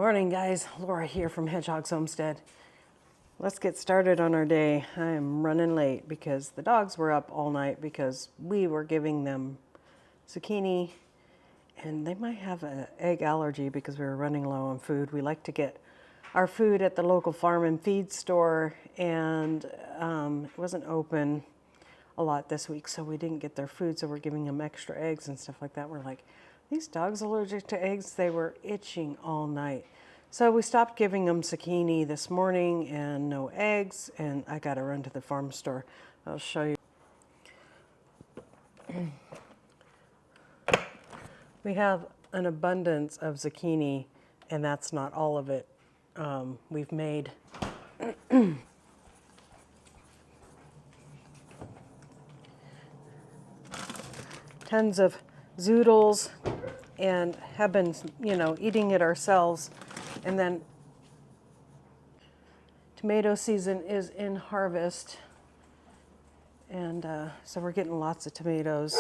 Morning, guys. Laura here from Hedgehog's Homestead. Let's get started on our day. I am running late because the dogs were up all night because we were giving them zucchini, and they might have an egg allergy because we were running low on food. We like to get our food at the local farm and feed store, and it wasn't open a lot this week, so we didn't get their food, so we're giving them extra eggs and stuff like that. We're like, these dogs allergic to eggs? They were itching all night. So we stopped giving them zucchini this morning and no eggs, and I got to run to the farm store. I'll show you. We have an abundance of zucchini, and that's not all of it. We've made tons of zoodles and have been, eating it ourselves. And then tomato season is in harvest, and so we're getting lots of tomatoes.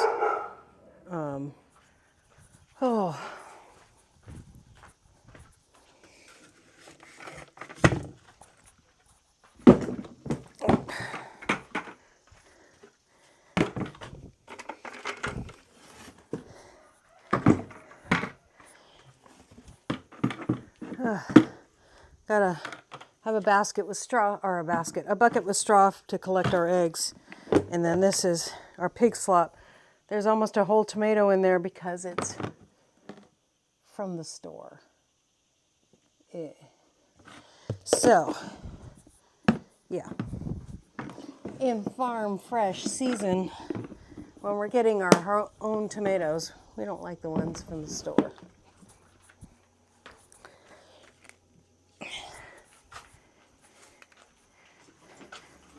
Gotta have a basket with straw, or a bucket with straw to collect our eggs. And then this is our pig slop. There's almost a whole tomato in there because it's from the store. So, yeah. In farm fresh season, when we're getting our own tomatoes, we don't like the ones from the store.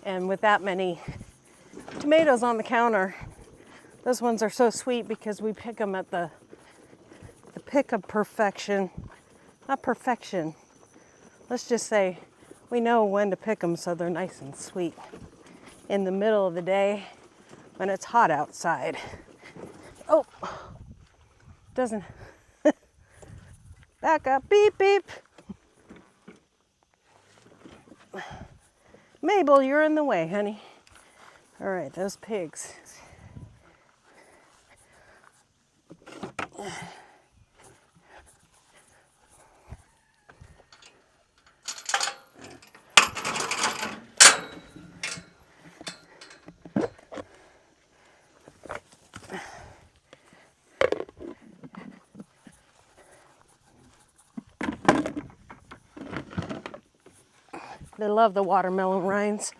And with that many tomatoes on the counter, those ones are so sweet because we pick them at the pick of perfection. Not perfection. Let's just say we know when to pick them so they're nice and sweet in the middle of the day when it's hot outside. Oh, doesn't. Back up, beep, beep. Mabel, you're in the way, honey. All right, those pigs. They love the watermelon rinds.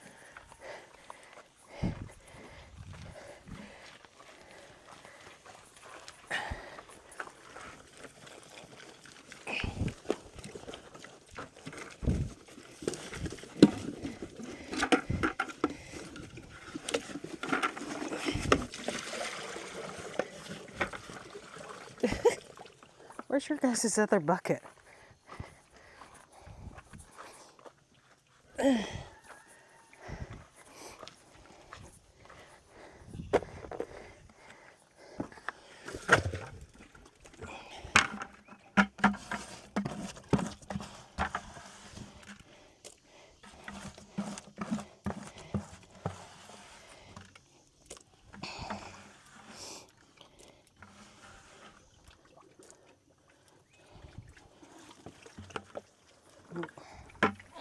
Where's your guys' other bucket?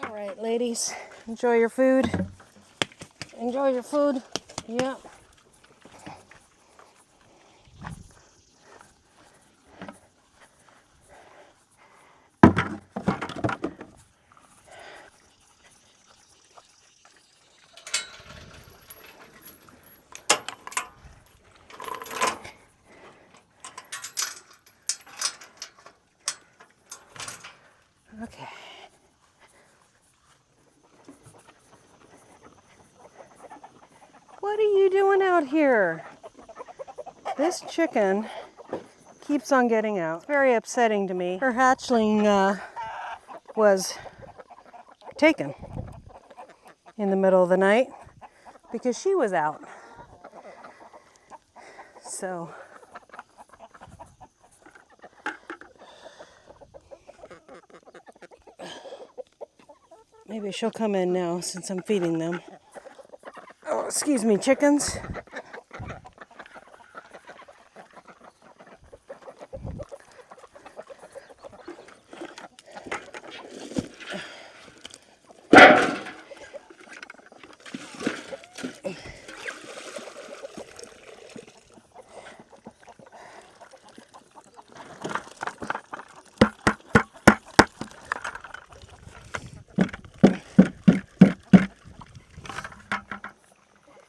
All right, ladies, enjoy your food. Enjoy your food. Yep. Okay. What are you doing out here? This chicken keeps on getting out. It's very upsetting to me. Her hatchling was taken in the middle of the night because she was out. So Maybe she'll come in now since I'm feeding them. Oh, excuse me, chickens.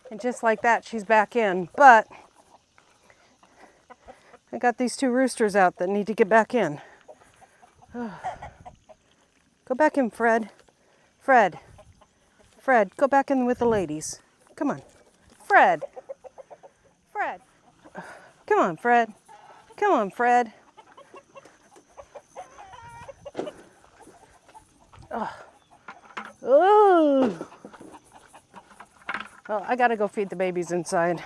And just like that, she's back in. But I got these two roosters out that need to get back in. Go back in, Fred. Fred. Fred, go back in with the ladies. Come on. Fred. Fred. Come on, Fred. Come on, Fred. Oh. Well, I gotta go feed the babies inside.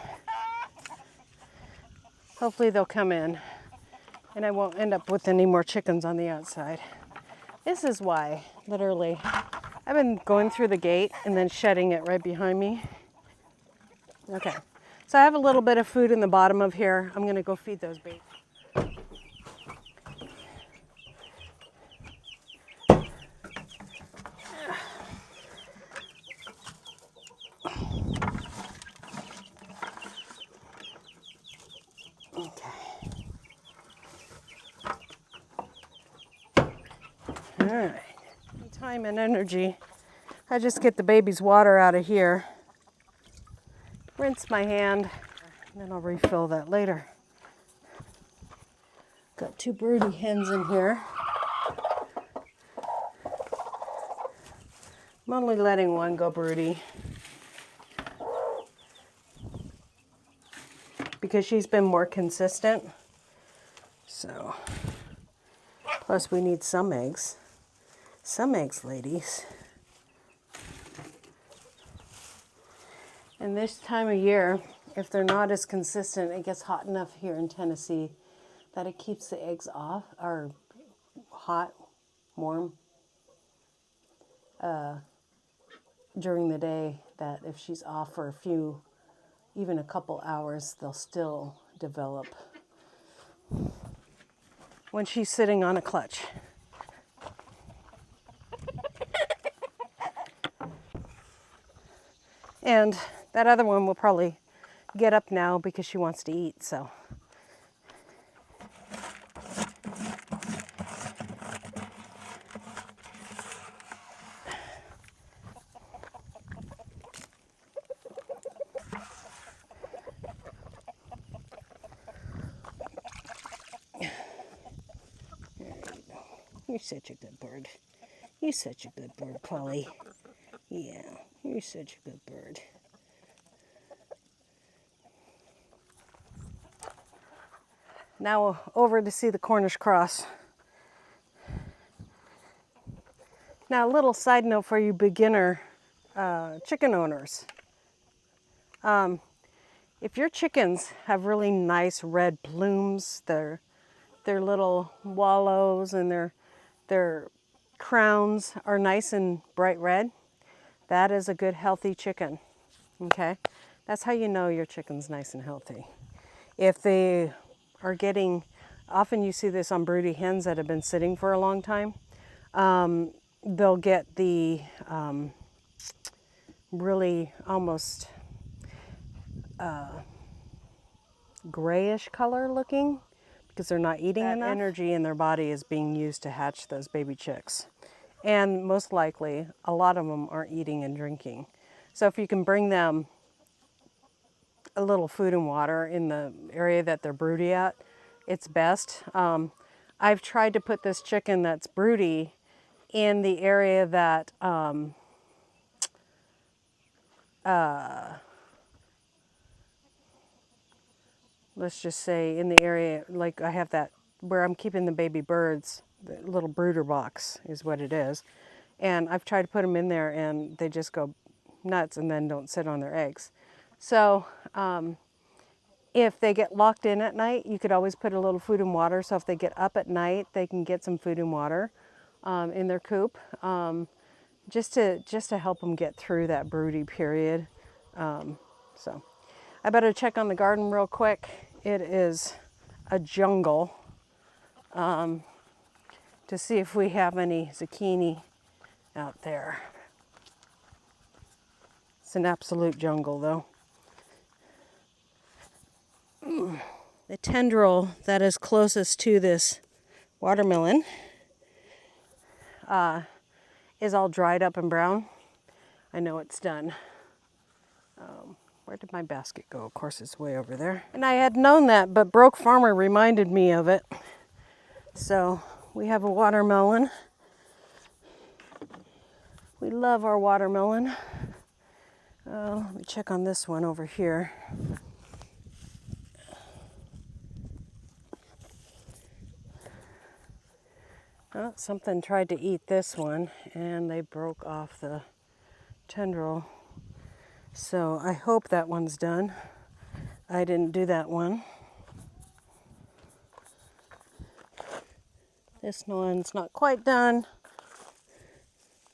Hopefully they'll come in and I won't end up with any more chickens on the outside. This is why, literally, I've been going through the gate and then shutting it right behind me. Okay, so I have a little bit of food in the bottom of here. I'm gonna go feed those babies. All right, time and energy. I just get the baby's water out of here, rinse my hand, and then I'll refill that later. Got two broody hens in here. I'm only letting one go broody because she's been more consistent. So, plus we need some eggs. Some eggs, ladies. And this time of year, if they're not as consistent, it gets hot enough here in Tennessee that it keeps the eggs off, or hot, warm, during the day, that if she's off for a few, even a couple hours, they'll still develop when she's sitting on a clutch. And that other one will probably get up now because she wants to eat, so. You're such a good bird. You're such a good bird, Polly. Yeah, you're such a good bird. Now over to see the Cornish cross. Now a little side note for you beginner chicken owners. If your chickens have really nice red plumes, their little wallows and their crowns are nice and bright red, that is a good healthy chicken. Okay? That's how you know your chicken's nice and healthy. If they are getting, often you see this on broody hens that have been sitting for a long time, they'll get the really almost grayish color looking because they're not eating enough. That energy in their body is being used to hatch those baby chicks. And most likely, a lot of them aren't eating and drinking. So if you can bring them a little food and water in the area that they're broody at, it's best. I've tried to put this chicken that's broody in the area that let's just say in the area, like I have that where I'm keeping the baby birds, the little brooder box is what it is. And I've tried to put them in there and they just go nuts and then don't sit on their eggs. So if they get locked in at night, you could always put a little food and water. So if they get up at night, they can get some food and water in their coop. just to help them get through that broody period. So I better check on the garden real quick. It is a jungle, to see if we have any zucchini out there. It's an absolute jungle though. The tendril that is closest to this watermelon is all dried up and brown. I know it's done. Where did my basket go? Of course, it's way over there. And I had known that, but Broke Farmer reminded me of it. So we have a watermelon. We love our watermelon. Let me check on this one over here. Oh, something tried to eat this one and they broke off the tendril. So I hope that one's done. I didn't do that one. This one's not quite done.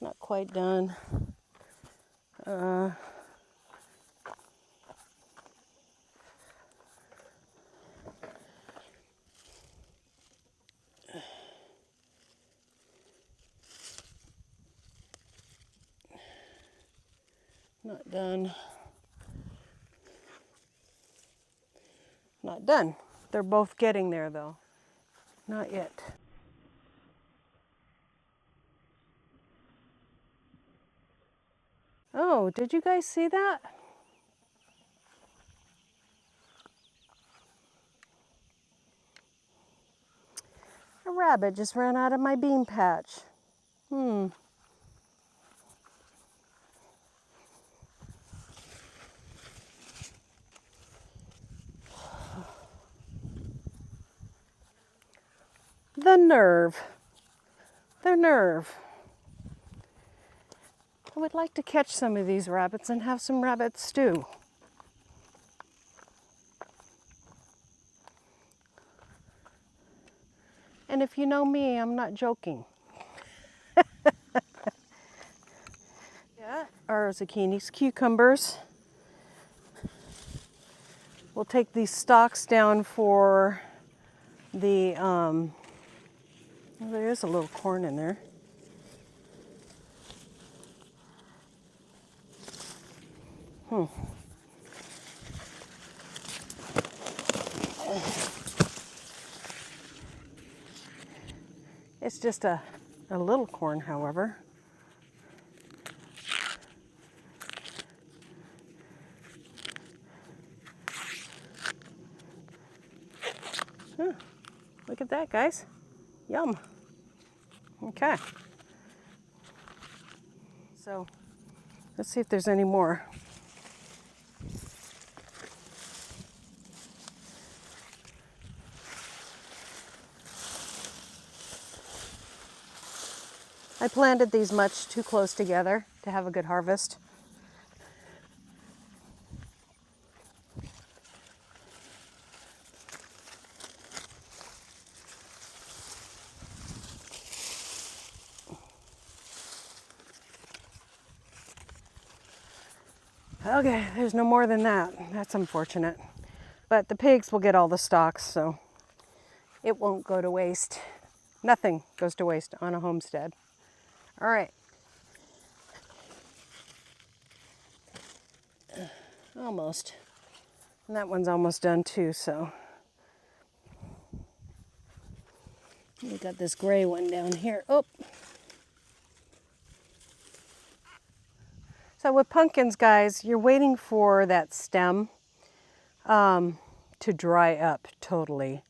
Not quite done. Not done. Not done. They're both getting there though. Not yet. Oh, did you guys see that? A rabbit just ran out of my bean patch. The nerve. The nerve. I would like to catch some of these rabbits and have some rabbit stew. And if you know me, I'm not joking. Yeah, our zucchinis, cucumbers. We'll take these stalks down for the, well, there is a little corn in there. It's just a little corn, however. Look at that, guys. Yum. Okay. So let's see if there's any more. I planted these much too close together to have a good harvest. Okay, there's no more than that. That's unfortunate. But the pigs will get all the stalks, so it won't go to waste. Nothing goes to waste on a homestead. All right. Almost. And that one's almost done too, so. We got this gray one down here. Oh. So with pumpkins, guys, you're waiting for that stem to dry up totally.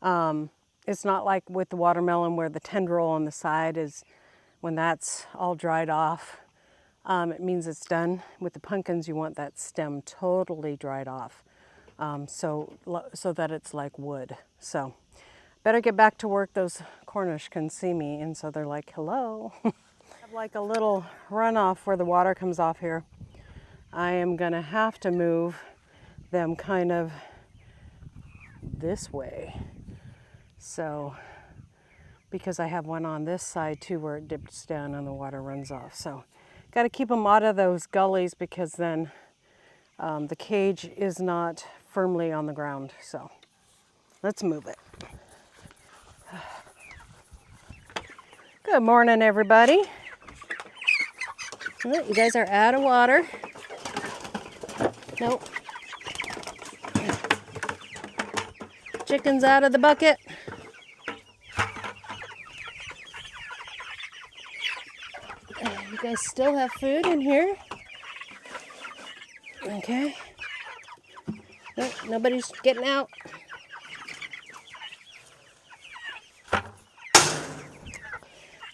It's not like with the watermelon where the tendril on the side is, when that's all dried off, it means it's done. With the pumpkins, you want that stem totally dried off, so that it's like wood. So better get back to work. Those Cornish can see me, and so they're like, hello. I have like a little runoff where the water comes off here. I am gonna have to move them kind of this way. So because I have one on this side too where it dips down and the water runs off. So got to keep them out of those gullies because then the cage is not firmly on the ground. So let's move it. Good morning, everybody. Oh, you guys are out of water. Nope. Chicken's out of the bucket. You guys still have food in here? Okay. Nope, nobody's getting out.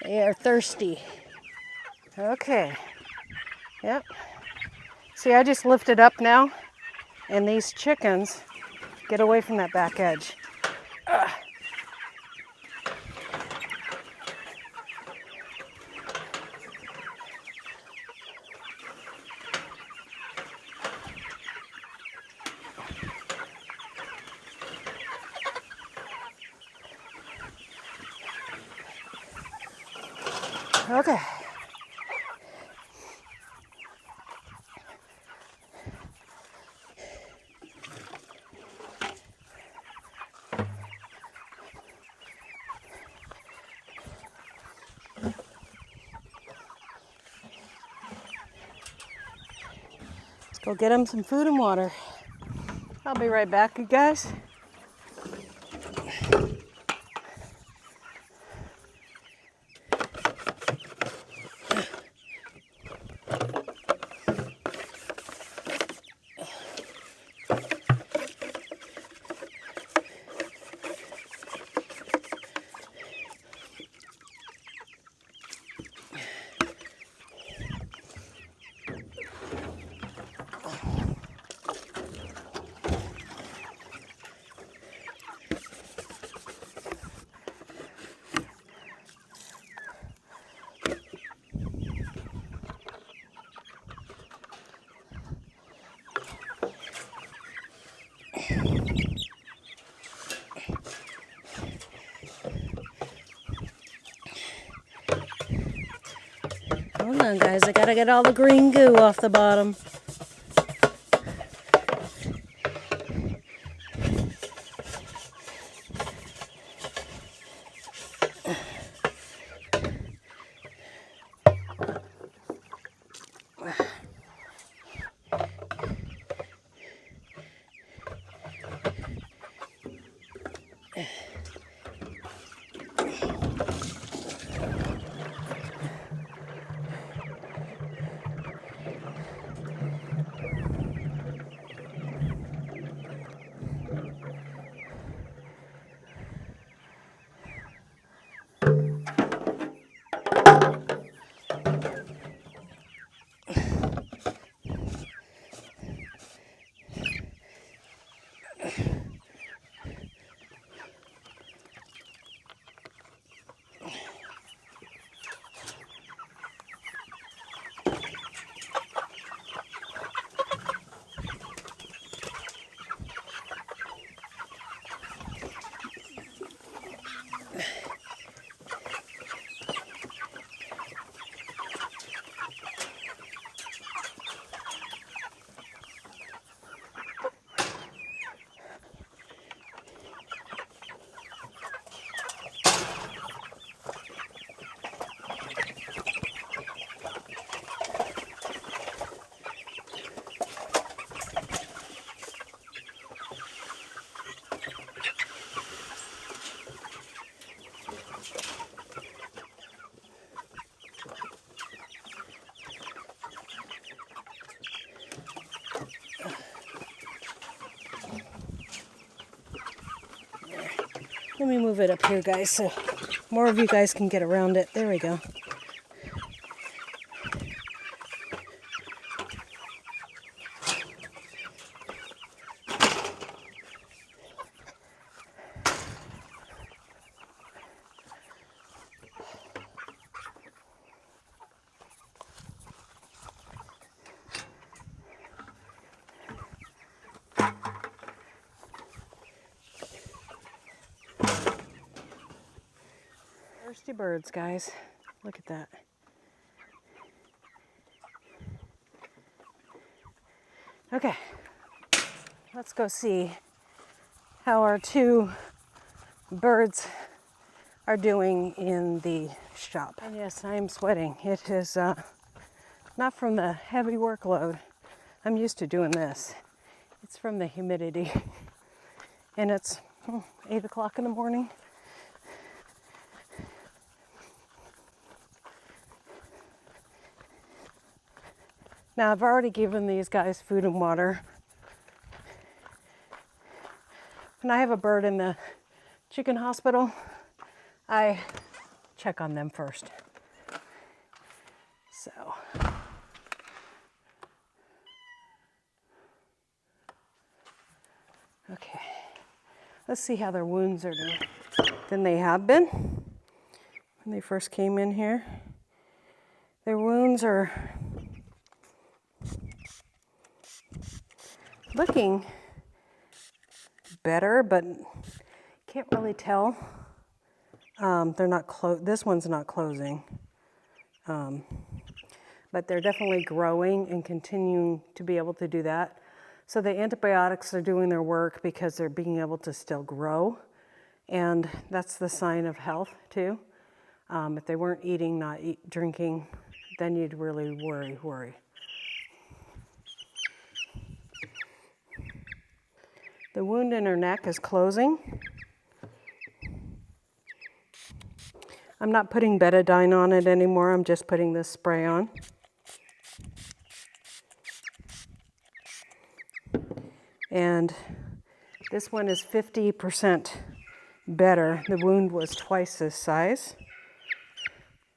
They are thirsty. Okay. Yep. See, I just lift it up now, and these chickens get away from that back edge. Ugh. Okay. Let's go get them some food and water. I'll be right back, you guys. Hold on, guys. I gotta get all the green goo off the bottom. Let me move it up here, guys, so more of you guys can get around it. There we go. Thirsty birds, guys. Look at that. Okay, let's go see how our two birds are doing in the shop. And yes, I am sweating. It is not from the heavy workload. I'm used to doing this. It's from the humidity. And it's 8 o'clock in the morning. Now I've already given these guys food and water. When I have a bird in the chicken hospital, I check on them first. So. Okay, let's see how their wounds are doing than they have been when they first came in here. Their wounds are looking better, but can't really tell. They're not this one's not closing, but they're definitely growing and continuing to be able to do that. So the antibiotics are doing their work because they're being able to still grow, and that's the sign of health too. If they weren't eating, not drinking, then you'd really worry. The wound in her neck is closing. I'm not putting betadine on it anymore. I'm just putting this spray on. And this one is 50% better. The wound was twice this size.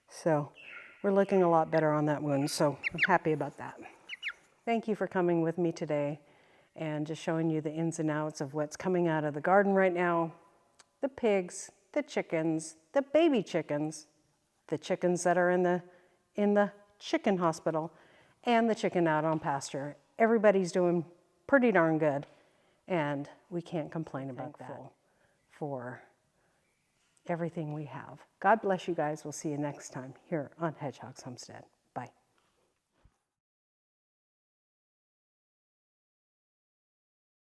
So we're looking a lot better on that wound. So I'm happy about that. Thank you for coming with me today and just showing you the ins and outs of what's coming out of the garden right now. The pigs, the chickens, the baby chickens, the chickens that are in the chicken hospital, and the chicken out on pasture. Everybody's doing pretty darn good, and we can't complain about that for everything we have. God bless you guys. We'll see you next time here on Hedgehog's Homestead. Bye.